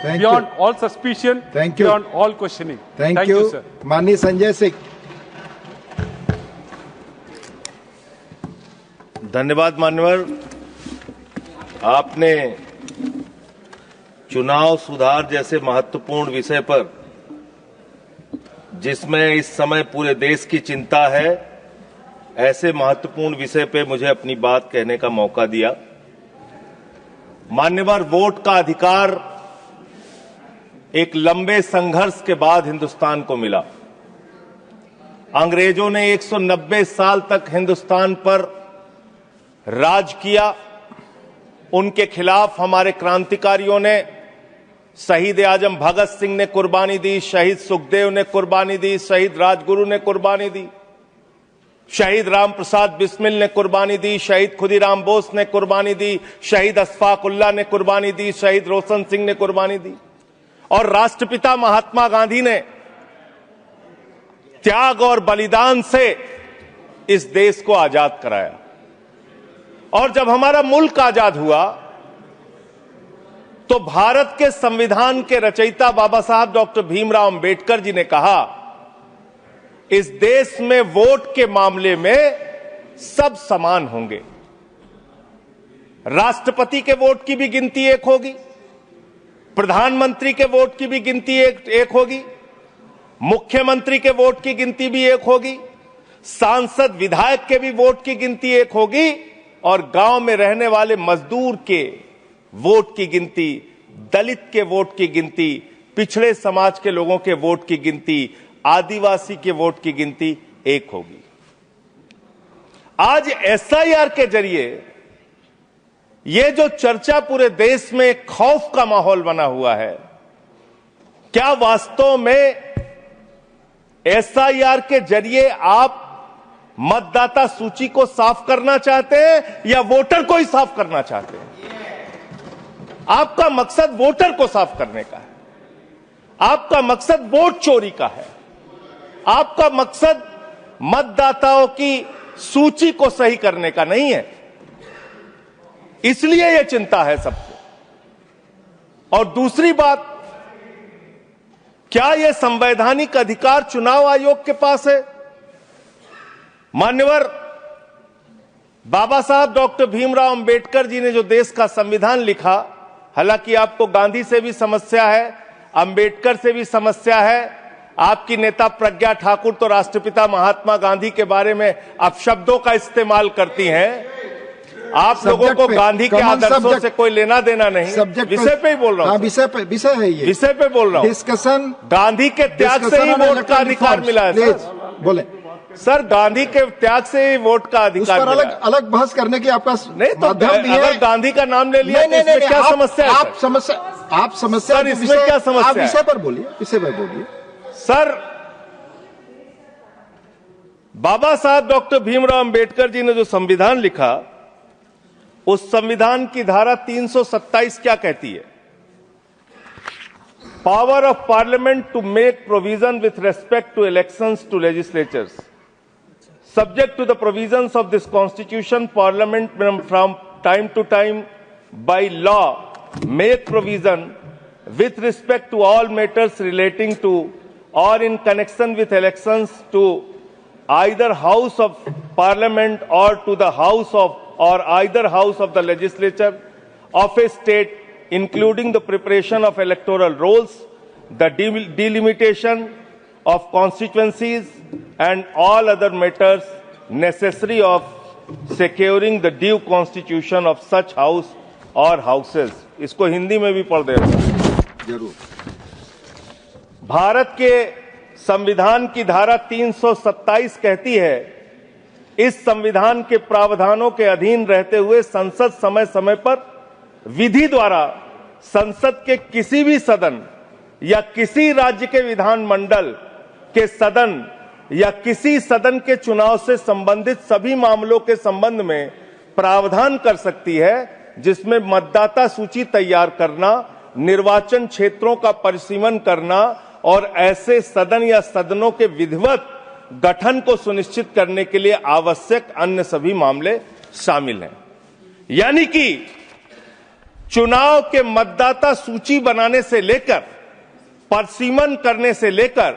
beyond all suspicion, beyond all questioning. Thank you, sir. माननीय संजय सिंह। धन्यवाद मान्यवर। आपने चुनाव सुधार जैसे महत्वपूर्ण विषय पर, जिसमें इस समय पूरे देश की चिंता है, ऐसे महत्वपूर्ण विषय पे मुझे अपनी बात कहने का मौका दिया। मान्यवर, वोट का अधिकार एक लंबे संघर्ष के बाद हिंदुस्तान को मिला। अंग्रेजों ने 190 साल तक हिंदुस्तान पर राज किया। उनके खिलाफ हमारे क्रांतिकारियों ने, शहीद आजम भगत सिंह ने कुर्बानी दी, शहीद सुखदेव ने कुर्बानी दी, शहीद राजगुरु ने कुर्बानी दी, शहीद राम प्रसाद बिस्मिल ने कुर्बानी दी, शहीद खुदीराम बोस ने कुर्बानी दी, शहीद अशफाक उल्लाह ने कुर्बानी दी, शहीद रोशन सिंह ने कुर्बानी दी, और राष्ट्रपिता महात्मा गांधी ने त्याग और बलिदान से इस देश को आजाद कराया। और जब हमारा मुल्क आजाद हुआ तो भारत के संविधान के रचयिता बाबा साहब डॉक्टर भीमराव अंबेडकर जी ने कहा, इस देश में वोट के मामले में सब समान होंगे। राष्ट्रपति के वोट की भी गिनती एक होगी, प्रधानमंत्री के वोट की भी गिनती एक होगी, मुख्यमंत्री के वोट की गिनती भी एक होगी, सांसद विधायक के भी वोट की गिनती एक होगी, और गांव में रहने वाले मजदूर के वोट की गिनती, दलित के वोट की गिनती, पिछड़े समाज के लोगों के वोट की गिनती, आदिवासी के वोट की गिनती एक होगी। आज एसआईआर के जरिए ये जो चर्चा पूरे देश में खौफ का माहौल बना हुआ है, क्या वास्तव में एसआईआर के जरिए आप मतदाता सूची को साफ करना चाहते हैं या वोटर को ही साफ करना चाहते हैं? आपका मकसद वोटर को साफ करने का है, आपका मकसद वोट चोरी का है, आपका मकसद मतदाताओं की सूची को सही करने का नहीं है। इसलिए यह चिंता है सबको। और दूसरी बात, क्या यह संवैधानिक अधिकार चुनाव आयोग के पास है? मान्यवर, बाबा साहब डॉक्टर भीमराव अंबेडकर जी ने जो देश का संविधान लिखा, हालांकि आपको गांधी से भी समस्या है, अंबेडकर से भी समस्या है, आपकी नेता प्रज्ञा ठाकुर तो राष्ट्रपिता महात्मा गांधी के बारे में अपशब्दों का इस्तेमाल करती हैं। आप लोगों को गांधी के आदर्शों से कोई लेना देना नहीं। विषय पे ही बोल रहा हूं। विषय है ये, विषय पे बोल रहा हूं। डिस्कशन, गांधी के त्याग से ही वोट का अधिकार मिला है। बोले सर, गांधी के त्याग से ही वोट का अधिकार मिला। अलग बहस करने की आपका नहीं तो अगर गांधी का नाम ले लिया तो इसमें क्या समस्या है? आप समस्या सर, इसमें क्या समस्या है? विषय पर बोलिए, विषय पर बोलिए। सर, बाबा साहब डॉक्टर भीमराव अंबेडकर जी ने जो संविधान लिखा, उस संविधान की धारा 327 क्या कहती है? Power of parliament to make provision with respect to elections to legislatures subject to the provisions of this constitution, parliament from time to time by law make provision with respect to all matters relating to or in connection with elections to either house of parliament or to the house of or either house of the legislature of a state, including the preparation of electoral rolls, the delimitation of constituencies and all other matters necessary of securing the due constitution of such house or houses। इसको हिंदी में भी पढ़ देगा जरूर। भारत के संविधान की धारा 327 कहती है, इस संविधान के प्रावधानों के अधीन रहते हुए संसद समय समय पर विधि द्वारा संसद के किसी भी सदन या किसी राज्य के विधानमंडल के सदन या किसी सदन के चुनाव से संबंधित सभी मामलों के संबंध में प्रावधान कर सकती है, जिसमें मतदाता सूची तैयार करना, निर्वाचन क्षेत्रों का परिसीमन करना और ऐसे सदन या सदनों के विधिवत गठन को सुनिश्चित करने के लिए आवश्यक अन्य सभी मामले शामिल हैं। यानी कि चुनाव के मतदाता सूची बनाने से लेकर, परसीमन करने से लेकर,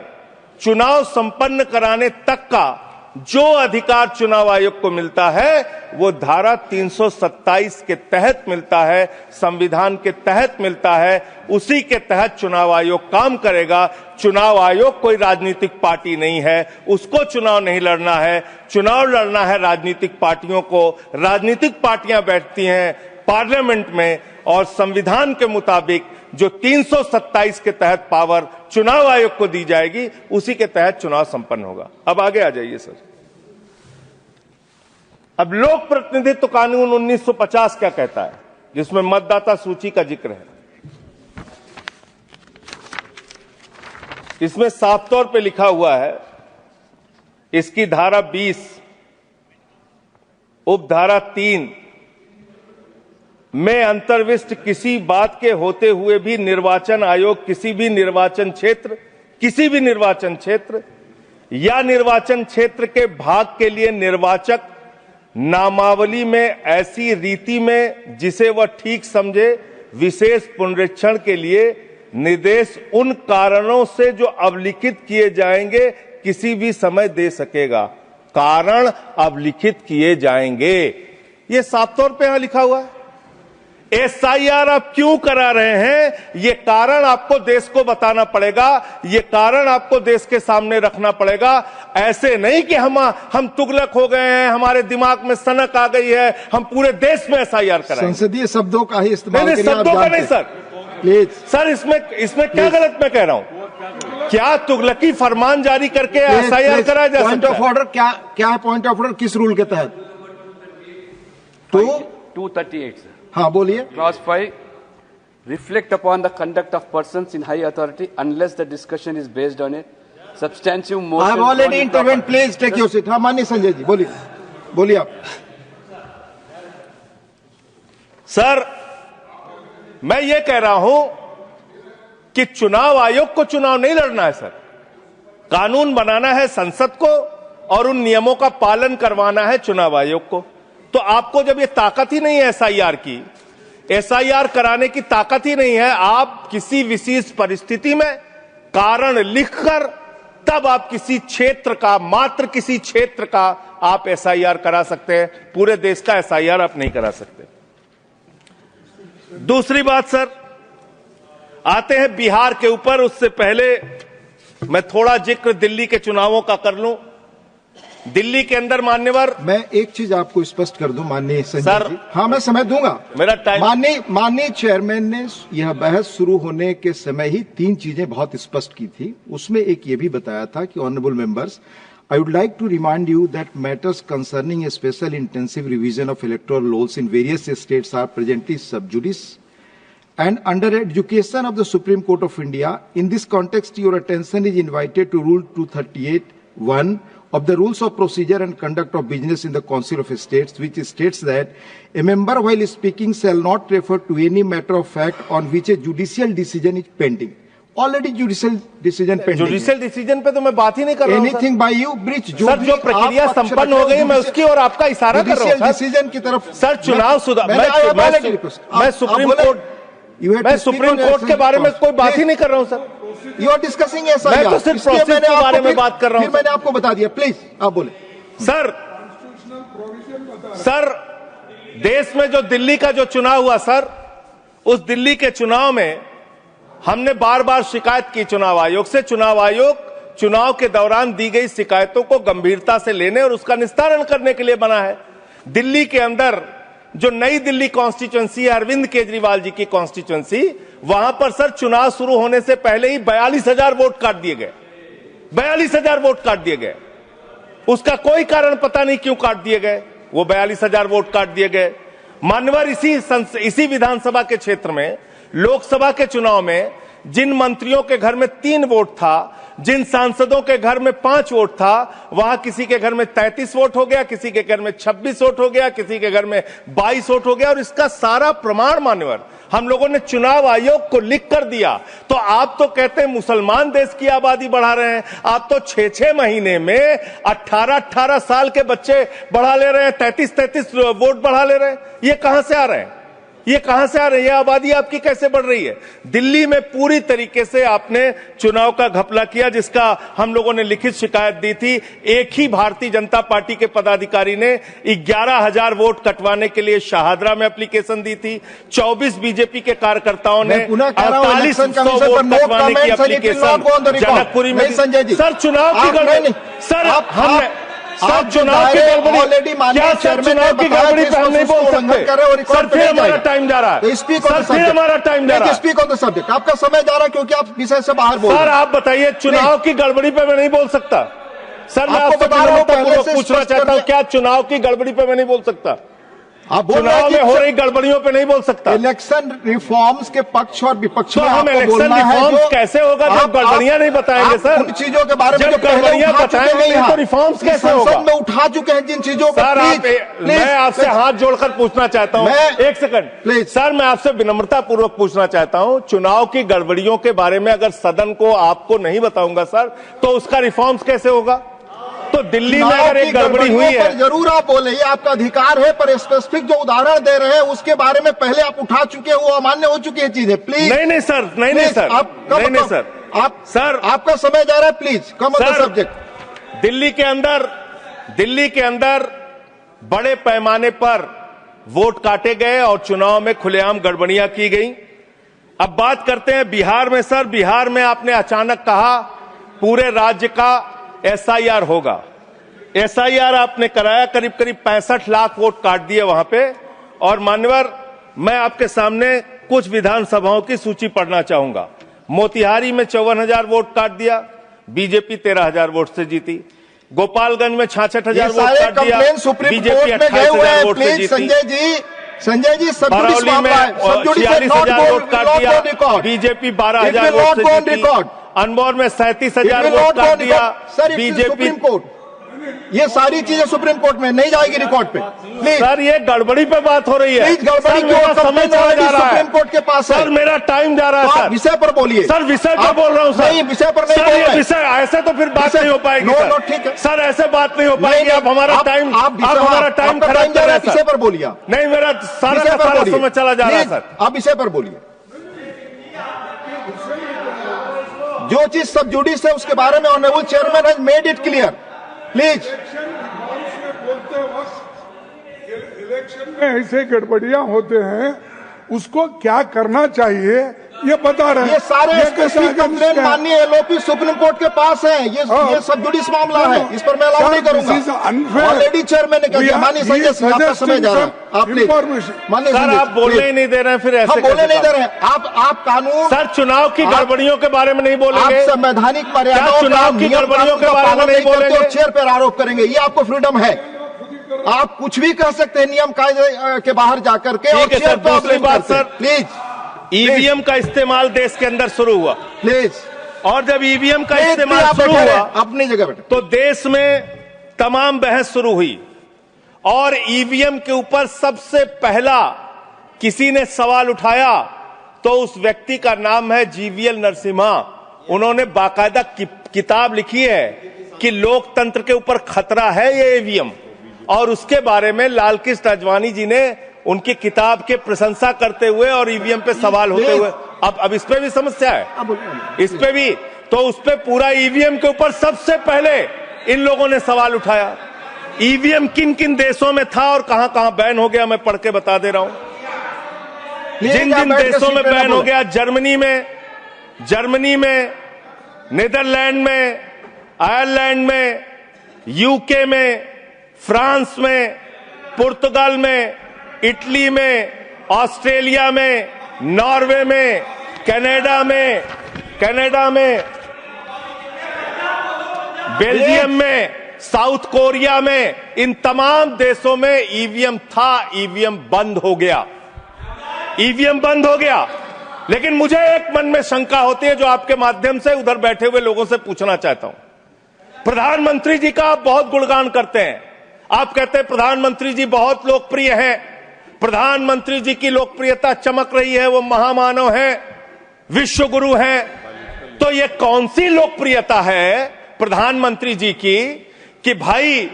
चुनाव संपन्न कराने तक का जो अधिकार चुनाव आयोग को मिलता है वो धारा 327 के तहत मिलता है, संविधान के तहत मिलता है। उसी के तहत चुनाव आयोग काम करेगा। चुनाव आयोग कोई राजनीतिक पार्टी नहीं है, उसको चुनाव नहीं लड़ना है। चुनाव लड़ना है राजनीतिक पार्टियों को। राजनीतिक पार्टियां बैठती हैं पार्लियामेंट में और संविधान के मुताबिक जो 327 के तहत पावर चुनाव आयोग को दी जाएगी, उसी के तहत चुनाव संपन्न होगा। अब आगे आ जाइए सर। अब लोक प्रतिनिधित्व कानून 1950 क्या कहता है, जिसमें मतदाता सूची का जिक्र है। इसमें साफ तौर पे लिखा हुआ है, इसकी धारा 20 उपधारा 3 में अंतर्विष्ट किसी बात के होते हुए भी निर्वाचन आयोग किसी भी निर्वाचन क्षेत्र या निर्वाचन क्षेत्र के भाग के लिए निर्वाचक नामावली में ऐसी रीति में जिसे वह ठीक समझे विशेष पुनरीक्षण के लिए निर्देश उन कारणों से जो अवलिखित किए जाएंगे किसी भी समय दे सकेगा। कारण अवलिखित किए जाएंगे, ये साफ तौर पे यहां लिखा हुआ है। एसआईआर आप क्यों करा रहे हैं, ये कारण आपको देश को बताना पड़ेगा, ये कारण आपको देश के सामने रखना पड़ेगा। ऐसे नहीं कि हम तुगलक हो गए हैं, हमारे दिमाग में सनक आ गई है, हम पूरे देश में एसआईआर कराएंगे। संसदीय शब्दों का ही इस्तेमाल नहीं, शब्दों का नहीं सर, प्लीज सर। इसमें क्या गलत मैं कह रहा हूं? क्या तुगलकी फरमान जारी करके एसआईआर कराया जा सकता है? पॉइंट ऑफ ऑर्डर क्या है? पॉइंट ऑफ ऑर्डर किस रूल के तहत? 238 सर। हाँ बोलिए। Clause 5, reflect upon the conduct of persons in high authority unless the discussion is based on it. Substantive motion. I have already intervened. Please take your seat. हाँ माननीय संजय जी बोलिए आप। Sir मैं ये कह रहा हूं कि चुनाव आयोग को चुनाव नहीं लड़ना है सर, कानून बनाना है संसद को और उन नियमों का पालन करवाना है चुनाव आयोग को। तो आपको जब ये ताकत ही नहीं है एसआईआर कराने की ताकत ही नहीं है, आप किसी विशेष परिस्थिति में कारण लिखकर तब आप किसी क्षेत्र का, मात्र किसी क्षेत्र का आप एसआईआर करा सकते हैं, पूरे देश का एसआईआर आप नहीं करा सकते। दूसरी बात सर, आते हैं बिहार के ऊपर। उससे पहले मैं थोड़ा जिक्र दिल्ली के चुनावों का कर लूं। दिल्ली के अंदर मान्यवर, मैं एक चीज आपको स्पष्ट कर दूं माननीय संजय जी। हाँ मैं समय दूंगा, मेरा टाइम। माननीय चेयरमैन ने यह बहस शुरू होने के समय ही 3 चीजें बहुत स्पष्ट की थी। उसमें एक ये भी बताया था कि honourable members, I would like to remind you that matters concerning a special intensive revision of electoral laws in various states are presently sub judice and under education of the Supreme Court of India. In this context, your attention is invited to Rule 238(1) of the Rules of Procedure and Conduct of Business in the Council of States, which states that a member while speaking shall not refer to any matter of fact on which a judicial decision is pending. Already judicial decision pending. Judicial decision पे तो मैं बात ही नहीं कर रहा हूं। Anything bye you breach sir, जो प्रक्रिया संपन्न हो गई मैं उसकी और आपका इशारा कर रहा हूं सर। डिसीजन की तरफ सर, चुनाव सुधार, मैं सुप्रीम कोर्ट के बारे में कोई बात ही नहीं कर रहा हूं सर। यू आर डिस्कसिंग ऐसा, मैं तो सिर्फ प्रोसेस के बारे में बात कर रहा हूं। मैंने आपको बता दिया, प्लीज आप बोले। सर देश में जो दिल्ली का जो चुनाव हुआ सर, उस दिल्ली के चुनाव में हमने बार बार शिकायत की चुनाव आयोग से। चुनाव आयोग चुनाव के दौरान दी गई शिकायतों को गंभीरता से लेने और उसका निस्तारण करने के लिए बना है। दिल्ली के अंदर जो नई दिल्ली कॉन्स्टिट्यूएंसी है, अरविंद केजरीवाल जी की कॉन्स्टिट्यूएंसी, वहां पर सर चुनाव शुरू होने से पहले ही 42,000 वोट काट दिए गए। 42,000 वोट काट दिए गए। उसका कोई कारण पता नहीं क्यों काट दिए गए, वो 42,000 वोट काट दिए गए। मान्यवर, इसी विधानसभा के क्षेत्र में लोकसभा के चुनाव में जिन मंत्रियों के घर में 3 वोट था, जिन सांसदों के घर में 5 वोट था, वहां किसी के घर में 33 वोट हो गया, किसी के घर में 26 वोट हो गया, किसी के घर में 22 वोट हो गया। और इसका सारा प्रमाण मान्यवर हम लोगों ने चुनाव आयोग को लिख कर दिया। तो आप तो कहते हैं मुसलमान देश की आबादी बढ़ा रहे हैं, आप तो 6-6 महीने में 18-18 साल के बच्चे बढ़ा ले रहे हैं, 33-33 वोट बढ़ा ले रहे हैं। ये कहां से आ रहे हैं? ये कहां से आ रही है? आबादी आपकी कैसे बढ़ रही है? दिल्ली में पूरी तरीके से आपने चुनाव का घपला किया, जिसका हम लोगों ने लिखित शिकायत दी थी। एक ही भारतीय जनता पार्टी के पदाधिकारी ने 11,000 वोट कटवाने के लिए शाहदरा में एप्लीकेशन दी थी। 24 बीजेपी के कार्यकर्ताओं ने 4800 वोट कटवाने की एप्लीकेशन जनकपुरी में। सर चुनाव की गड़बड़ी, सर हमने सर चुनाव की गड़बड़ी, क्या सर चुनाव की गड़बड़ी पे हम नहीं बोल सकते? सर फिर हमारा टाइम जा रहा है, सर फिर हमारा टाइम जा रहा है। स्पीक ऑन द सब्जेक्ट, आपका समय जा रहा है क्योंकि आप विषय से बाहर बोल रहे हैं। सर आप बताइए, चुनाव की गड़बड़ी पे मैं नहीं बोल सकता। सर मैं आपसे विनम्रतापूर्वक पूछना चाहता हूं, क्या चुनाव की गड़बड़ी पे मैं नहीं बोल सकता? आप चुनाव में हो रही गड़बड़ियों पे नहीं बोल सकता। इलेक्शन रिफॉर्म्स के पक्ष और विपक्ष में हम इलेक्शन रिफॉर्म्स कैसे होगा जब गड़बड़ियां नहीं बताएंगे? सर उन चीजों के बारे में जब गड़बड़ियां बताएंगे नहीं तो रिफॉर्म्स कैसे होगा? संसद में उठा चुके हैं जिन चीजों को। सर मैं आपसे हाथ जोड़कर पूछना चाहता हूं, एक सेकंड सर, मैं आपसे विनम्रतापूर्वक पूछना चाहता हूं, चुनाव की गड़बड़ियों के बारे में अगर सदन को आपको नहीं बताऊंगा सर, तो उसका रिफॉर्म्स कैसे होगा? तो दिल्ली में अगर एक गड़बड़ी हुई है, जरूर आप बोले, ये आपका अधिकार है, पर स्पेसिफिक जो उदाहरण दे रहे हैं उसके बारे में पहले आप उठा चुके हो, अमान्य हो चुकी है चीजें। प्लीज नहीं सर, नहीं सर, नहीं सर, आप सर आपका समय जा रहा है, please come on the subject. Delhi के अंदर बड़े पैमाने पर वोट काटे गए और चुनाव में खुलेआम गड़बड़ियां की गई। अब बात करते हैं बिहार में। सर बिहार में आपने अचानक कहा पूरे राज्य का SIR होगा। SIR आपने कराया, करीब 65 लाख वोट काट दिए वहां पे। और मान्यवर, मैं आपके सामने कुछ विधानसभाओं की सूची पढ़ना चाहूंगा। मोतिहारी में 54,000 वोट काट दिया, बीजेपी 13,000 वोट से जीती। गोपालगंज में 66,000 वोट काट दिया, बीजेपी 28,000 वोट से जीती। संजय जी बरौली में 46,000 वोट काट दिया, बीजेपी 12,000 वोट से जीती। अनमोल में 37,000 वोट काट दिया, बीजेपी। ये सारी चीजें सुप्रीम कोर्ट में नहीं जाएगी रिकॉर्ड पे। प्लीज सर ये गड़बड़ी पे बात हो रही है। गड़बड़ी मेरा समय चला जा रहा है, सुप्रीम कोर्ट के पास सर मेरा टाइम जा रहा है। सर विषय पर बोलिए। सर विषय पर बोल रहा हूँ सर। नहीं विषय पर नहीं बोल रहे हैं। विषय ऐसे तो फिर बात नहीं हो पाएगी। नो ठीक है सर, ऐसे बात नहीं हो पाएगी। आप हमारा टाइम खराब कर रहे हैं। विषय पर बोलिए। नहीं मेरा सारा समय चला जा रहा है सर। आप विषय पर बोलिए। जो चीज सब जुडिस है उसके बारे में honourable chairman has made it clear. Please election में ऐसे गड़बड़ियां होते हैं, उसको क्या करना चाहिए ये बता रहे हैं। ये सारे कंप्लेन माननीय LOP सुप्रीम कोर्ट के पास है। ये सब जुडिस मामला है, इस पर मैं अलाउ नहीं करूंगा। ऑलरेडी चेयरमैन ने कहा। माननीय संजय आपका समय जा रहा है, आप माननीय सर आप बोलने ही नहीं दे रहे हैं। फिर ऐसे बोलने नहीं दे रहे हैं आप कानून। सर चुनाव की गड़बड़ियों के बारे में नहीं बोलेंगे? आप संवैधानिक मर्यादाओं चुनाव की गड़बड़ियों के बारे में नहीं बोलेंगे? चेयर पर आरोप करेंगे, ये आपको फ्रीडम है। आप कुछ भी कह सकते हैं नियम कायदे के बाहर जाकर के। ठीक है सर, दूसरी बात सर, प्लीज EVM का इस्तेमाल देश के अंदर शुरू हुआ। प्लीज, और जब EVM का इस्तेमाल शुरू हुआ अपनी जगह बैठे, तो देश में तमाम बहस शुरू हुई। और EVM के ऊपर सबसे पहला किसी ने सवाल उठाया तो उस व्यक्ति का नाम है GVL नरसिम्हा। उन्होंने बाकायदा किताब लिखी है कि लोकतंत्र के ऊपर खतरा है ये EVM। और उसके बारे में लाल कृष्ण आडवाणी जी ने उनकी किताब के प्रशंसा करते हुए और EVM पे सवाल होते हुए, अब इस पे भी समस्या है, इस पे भी। तो उस पे पूरा EVM के ऊपर सबसे पहले इन लोगों ने सवाल उठाया। EVM किन किन देशों में था और कहां कहां बैन हो गया, मैं पढ़ के बता दे रहा हूं। जिन जिन देशों में बैन हो गया, जर्मनी में, नीदरलैंड में, आयरलैंड में, UK में, फ्रांस में, पुर्तगाल में, इटली में, ऑस्ट्रेलिया में, नॉर्वे में, कनाडा में, बेल्जियम में, साउथ कोरिया में, इन तमाम देशों में EVM था। EVM बंद हो गया। लेकिन मुझे एक मन में शंका होती है जो आपके माध्यम से उधर बैठे हुए लोगों से पूछना चाहता हूं। प्रधानमंत्री जी का आप बहुत गुणगान करते हैं। आप कहते हैं प्रधानमंत्री जी बहुत लोकप्रिय हैं, प्रधानमंत्री जी की लोकप्रियता चमक रही है, वो महामानव हैं, विश्व गुरु हैं। तो ये कौन सी लोकप्रियता है प्रधानमंत्री जी की कि भाई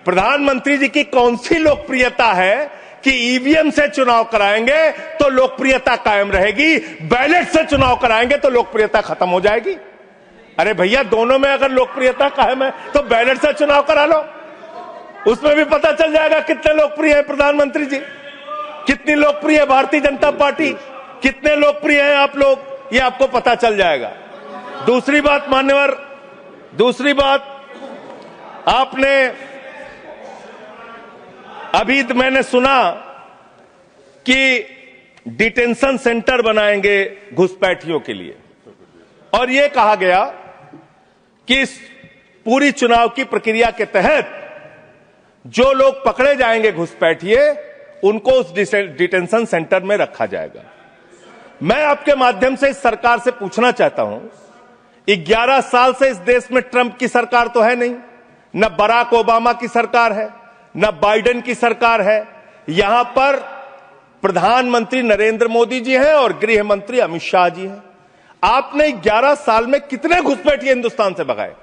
प्रधानमंत्री जी की कौन सी लोकप्रियता है कि ईवीएम से चुनाव कराएंगे तो लोकप्रियता कायम रहेगी, बैलेट से चुनाव कराएंगे तो लोकप्रियता खत्म हो जाएगी। अरे भैया, दोनों में अगर लोकप्रियता कायम है तो बैलेट से चुनाव करा लो, उसमें भी पता चल जाएगा कितने लोकप्रिय है प्रधानमंत्री जी, कितनी लोकप्रिय है भारतीय जनता पार्टी, कितने लोकप्रिय हैं आप लोग, ये आपको पता चल जाएगा। दूसरी बात मान्यवर, दूसरी बात, आपने अभी मैंने सुना कि डिटेंशन सेंटर बनाएंगे घुसपैठियों के लिए, और यह कहा गया कि इस पूरी चुनाव की प्रक्रिया के तहत जो लोग पकड़े जाएंगे घुसपैठिए, उनको उस डिटेंशन सेंटर में रखा जाएगा। मैं आपके माध्यम से इस सरकार से पूछना चाहता हूं, 11 साल से इस देश में ट्रंप की सरकार तो है नहीं, न बराक ओबामा की सरकार है, न बाइडेन की सरकार है, यहां पर प्रधानमंत्री नरेंद्र मोदी जी हैं और गृह मंत्री अमित शाह जी हैं। आपने 11 साल में कितने घुसपैठिए हिंदुस्तान से भगाए,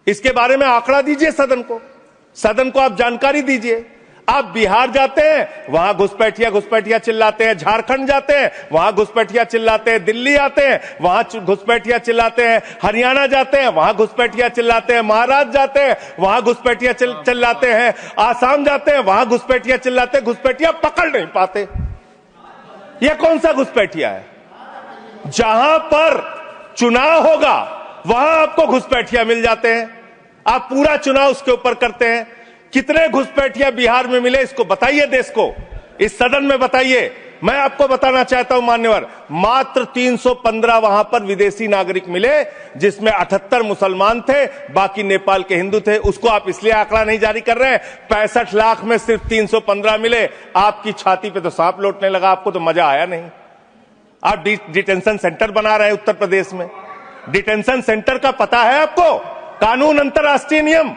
इसके बारे में आंकड़ा दीजिए सदन को आप जानकारी दीजिए। आप बिहार जाते हैं, वहां घुसपैठिया चिल्लाते हैं, झारखंड जाते हैं, वहां घुसपैठिया चिल्लाते हैं, दिल्ली आते हैं, वहां घुसपैठिया चिल्लाते हैं, हरियाणा जाते हैं, वहां घुसपैठिया चिल्लाते हैं, महाराष्ट्र जाते हैं, वहां घुसपैठिया चिल्लाते हैं, आसाम जाते हैं, वहां घुसपैठिया चिल्लाते हैं, घुसपैठिया पकड़ नहीं पाते। यह कौन सा घुसपैठिया है? जहां पर चुनाव होगा वहां आपको घुसपैठिया मिल जाते हैं, आप पूरा चुनाव उसके ऊपर करते हैं। कितने घुसपैठिया बिहार में मिले, इसको बताइए, देश को, इस सदन में बताइए। मैं आपको बताना चाहता हूं मान्यवर, मात्र 315 वहां पर विदेशी नागरिक मिले, जिसमें 78 मुसलमान थे, बाकी नेपाल के हिंदू थे। उसको आप इसलिए आंकड़ा नहीं जारी कर रहे हैं, 65 लाख में सिर्फ 315 मिले। आपकी छाती पे तो सांप लौटने लगा, आपको तो मजा आया नहीं। आप डिटेंशन सेंटर बना रहे हैं उत्तर प्रदेश में। डिटेंशन सेंटर का पता है आपको? कानून, अंतर्राष्ट्रीय नियम।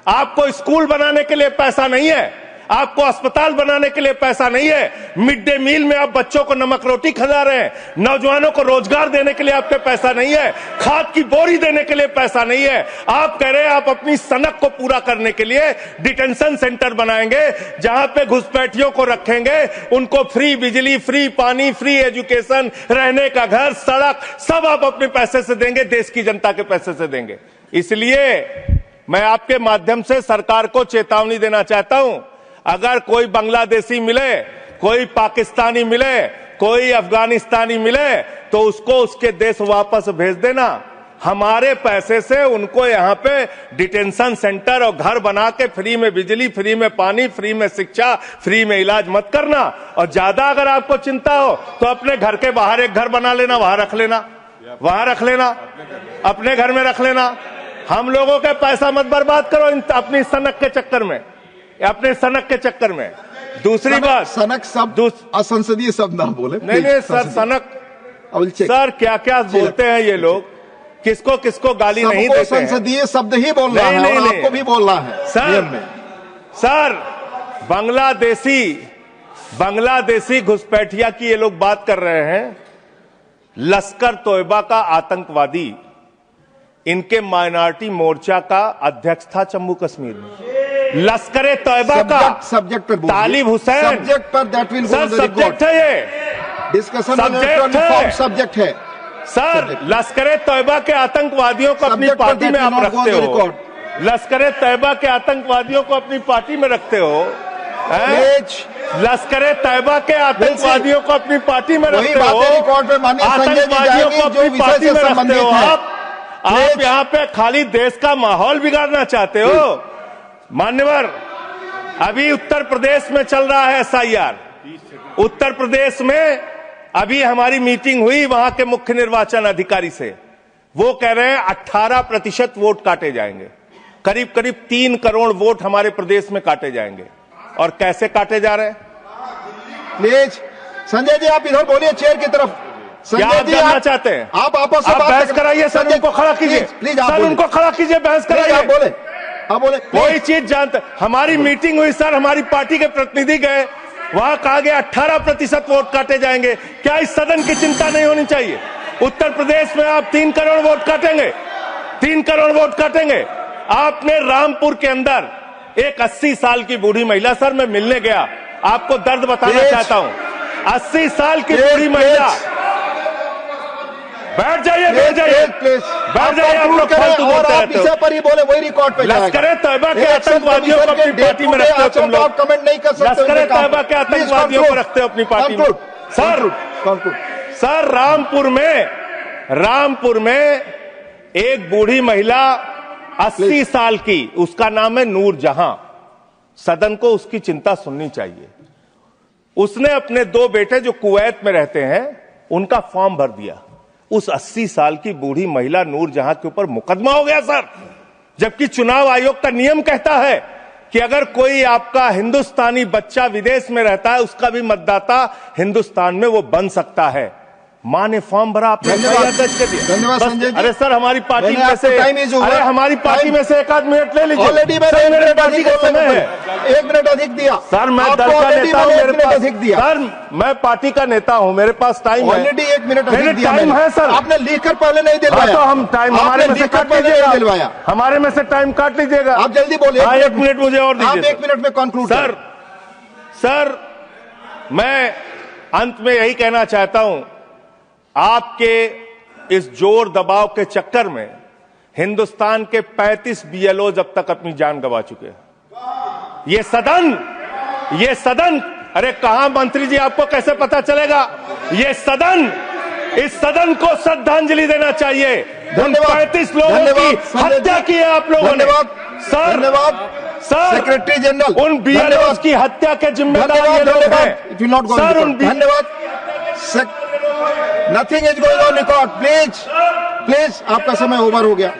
आपको स्कूल बनाने के लिए पैसा नहीं है, आपको अस्पताल बनाने के लिए पैसा नहीं है, मिड डे मील में आप बच्चों को नमक रोटी खिला रहे हैं, नौजवानों को रोजगार देने के लिए आपके पैसा नहीं है, खाद की बोरी देने के लिए पैसा नहीं है। आप कह रहे हैं आप अपनी सनक को पूरा करने के लिए डिटेंशन सेंटर बनाएंगे, जहां पे घुसपैठियों को रखेंगे, उनको फ्री बिजली, फ्री पानी, फ्री एजुकेशन, रहने का घर, सड़क, सब आप अपने पैसे से देंगे, देश की जनता के पैसे से देंगे। इसलिए मैं आपके माध्यम से सरकार को चेतावनी देना चाहता हूं, अगर कोई बांग्लादेशी मिले, कोई पाकिस्तानी मिले, कोई अफगानिस्तानी मिले, तो उसको उसके देश वापस भेज देना। हमारे पैसे से उनको यहां पे डिटेंशन सेंटर और घर बना के फ्री में बिजली, फ्री में पानी, फ्री में शिक्षा, फ्री में इलाज मत करना। और ज्यादा अगर आपको चिंता हो तो अपने घर के बाहर एक घर बना लेना, वहां रख लेना, वहां रख लेना, अपने घर में रख लेना। हम लोगों का पैसा मत बर्बाद करो अपनी सनक के चक्कर में, अपने सनक के चक्कर में। दूसरी बात, सनक शब्द असंसदीय शब्द ना बोले। नहीं सर, सनक, सर क्या क्या बोलते हैं ये लोग, किसको किसको गाली नहीं देते हैं। संसदीय शब्द ही बोल रहा है, और आपको भी बोलना है सर। बांग्लादेशी घुसपैठिया की ये लोग बात कर रहे हैं। लश्कर तोयबा का आतंकवादी, इनके माइनॉरिटी मोर्चा का अध्यक्ष था जम्मू कश्मीर में। लश्कर तोयबा का सब्जेक्ट पर तालिब हुसैन, सब्जेक्ट पर that will go the subject है, ये डिस्कशन सब्जेक्ट है सर। लश्कर तोयबा के आतंकवादियों को अपनी पार्टी में आप रखते हो, लश्कर तोयबा के आतंकवादियों को अपनी पार्टी में रखते हो, लश्कर तैयबा के आतंकवादियों को अपनी पार्टी में रखते हो, आतंकवादियों को अपनी पार्टी में रखते हो। आप यहाँ पे खाली देश का माहौल बिगाड़ना चाहते हो। मान्यवर, अभी उत्तर प्रदेश में चल रहा है SIR। उत्तर प्रदेश में अभी हमारी मीटिंग हुई वहां के मुख्य निर्वाचन अधिकारी से, वो कह रहे हैं 18% वोट काटे जाएंगे, करीब करीब 3 करोड़ वोट हमारे प्रदेश में काटे जाएंगे। और कैसे काटे जा रहे हैं? प्लीज संजय जी आप इधर बोलिए, चेयर की तरफ। क्या आप जानना चाहते हैं? आप आपस में बहस कराइए सर, उनको खड़ा कीजिए, सर उनको खड़ा कीजिए, बहस कराइए। आप बोले कोई चीज जानते। हमारी मीटिंग हुई सर, हमारी पार्टी के प्रतिनिधि गए, वहां कहा गया 18% वोट काटे जाएंगे। क्या इस सदन की चिंता नहीं होनी चाहिए? उत्तर प्रदेश में आप 3 करोड़ वोट काटेंगे, 3 करोड़ वोट काटेंगे। आपने रामपुर के अंदर एक 80 साल की बूढ़ी महिला, सर मैं मिलने गया, आपको दर्द बताना चाहता हूं। 80 साल की बूढ़ी महिला, बैठ जाइए, बैठ जाइए, बैठ जाइए। आप लोग फालतू बोलते रहते हो। पर ही बोले वही रिकॉर्ड पे जाएगा। लश्कर तैयबा के आतंकवादियों को अपनी पार्टी में रखते हो तुम लोग। कमेंट नहीं कर सकते। लश्कर तैयबा के आतंकवादियों को रखते हो अपनी पार्टी में। सर रामपुर में एक बूढ़ी महिला 80 साल की, उसका नाम है नूर जहां। सदन को उसकी चिंता सुननी चाहिए। उसने अपने 2 बेटे जो कुवैत में रहते हैं उनका फॉर्म भर दिया। उस 80 साल की बूढ़ी महिला नूर जहां के ऊपर मुकदमा हो गया सर, जबकि चुनाव आयोग का नियम कहता है कि अगर कोई आपका हिंदुस्तानी बच्चा विदेश में रहता है, उसका भी मतदाता हिंदुस्तान में वो बन सकता है। मां ने फॉर्म भरा, आपने धन्यवाद संजय जी। अरे सर हमारी पार्टी में से, अरे हमारी पार्टी में से 1 आध मिनट ले लीजिए। ऑलरेडी सर मेरे पार्टी का समय है। 1 मिनट अधिक दिया सर, मैं दल का नेता हूं, मेरे पास अधिक दिया। सर मैं पार्टी का नेता हूं, मेरे पास टाइम है। ऑलरेडी 1 मिनट अधिक दिया। टाइम है सर। आपने लिखकर पहले नहीं दिलवाया। तो हम टाइम हमारे में से काट लीजिएगा, हमारे में से टाइम काट लीजिएगा। आप जल्दी बोलिए। 1 मिनट मुझे और दीजिए। आप 1 मिनट में कंक्लूड। सर मैं अंत में यही कहना चाहता हूं, आपके इस जोर दबाव के चक्कर में हिंदुस्तान के 35 बीएलओ अब तक अपनी जान गंवा चुके हैं। ये सदन, अरे कहां मंत्री जी, आपको कैसे पता चलेगा? इस सदन को श्रद्धांजलि देना चाहिए। उन 35 लोगों की हत्या की है आप लोगों ने। सर सेक्रेटरी जनरल, उन बीएलओ की हत्या के जिम्मेदार ये लोग हैं। सर धन्यवाद। Nothing is going on record. Please आपका समय ओवर हो गया।